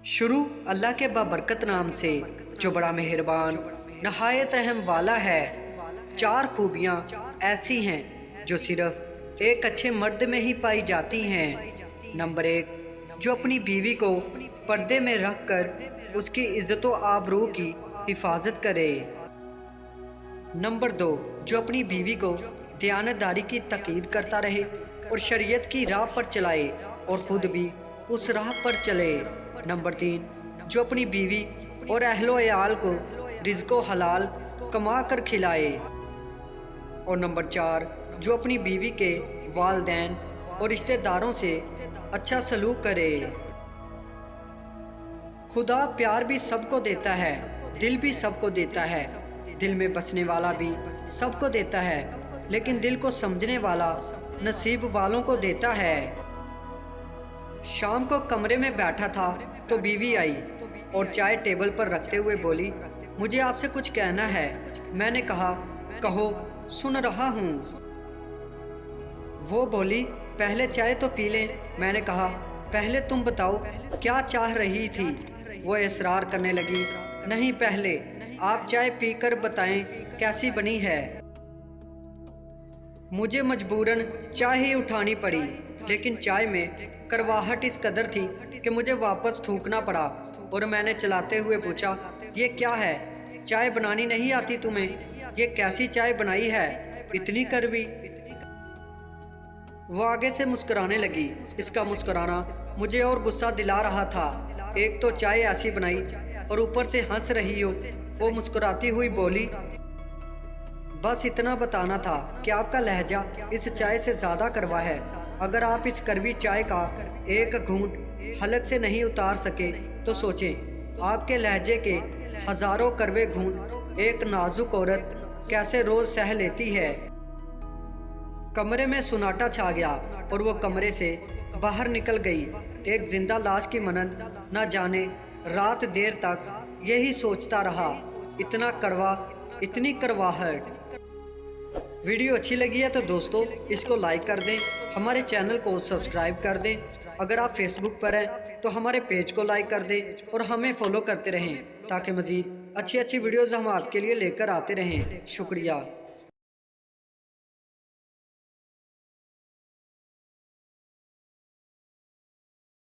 शुरू अल्लाह के बाबरकत नाम से जो बड़ा मेहरबान नहायत रहम वाला है। चार खूबियाँ ऐसी हैं जो सिर्फ एक अच्छे मर्द में ही पाई जाती हैं। नंबर 1, जो अपनी बीवी को पर्दे में रख कर उसकी इज्जत व आबरू की हिफाजत करे। नंबर 2, जो अपनी बीवी को दयानतदारी की तकीद करता रहे और शरीयत की राह पर चलाए और ख़ुद भी उस राह पर चले। नंबर 3, जो अपनी बीवी और अहलो अयाल को रिज़्क़ो हलाल कमा कर खिलाए। और नंबर 4, जो अपनी बीवी के वालिदैन और रिश्तेदारों से अच्छा सलूक करे। खुदा प्यार भी सबको देता है, दिल भी सबको देता है, दिल में बसने वाला भी सबको देता है, लेकिन दिल को समझने वाला नसीब वालों को देता है। शाम को कमरे में बैठा था तो बीवी आई और चाय टेबल पर रखते हुए बोली, मुझे आपसे कुछ कहना है। मैंने कहा, कहो, सुन रहा हूँ। वो बोली, पहले चाय तो पी लें। मैंने कहा, पहले तुम बताओ क्या चाह रही थी। वो इसरार करने लगी, नहीं, पहले आप चाय पीकर बताएं कैसी बनी है। मुझे मजबूरन चाय ही उठानी पड़ी, लेकिन चाय में करवाहट इस कदर थी कि मुझे वापस थूकना पड़ा और मैंने चलाते हुए पूछा, ये क्या है? चाय बनानी नहीं आती तुम्हें? ये कैसी चाय बनाई है, इतनी कड़वी? वो आगे से मुस्कुराने लगी। इसका मुस्कुराना मुझे और गुस्सा दिला रहा था। एक तो चाय ऐसी बनाई और ऊपर से हंस रही हो। वो मुस्कुराती हुई बोली, बस इतना बताना था कि आपका लहजा इस चाय से ज़्यादा कड़वा है। अगर आप इस कड़वी चाय का एक घूंट हलक से नहीं उतार सके तो सोचें, आपके लहजे के हज़ारों कड़वे घूंट एक नाजुक औरत कैसे रोज़ सह लेती है। कमरे में सुनाटा छा गया और वो कमरे से बाहर निकल गई। एक जिंदा लाश की मनंद न जाने रात देर तक यही सोचता रहा, इतना कड़वा, इतनी करवाहट। वीडियो अच्छी लगी है तो दोस्तों इसको लाइक कर दें, हमारे चैनल को सब्सक्राइब कर दें। अगर आप फेसबुक पर हैं तो हमारे पेज को लाइक कर दें और हमें फॉलो करते रहें ताकि मज़ीद अच्छी अच्छी वीडियोज़ हम आपके लिए लेकर आते रहें। शुक्रिया।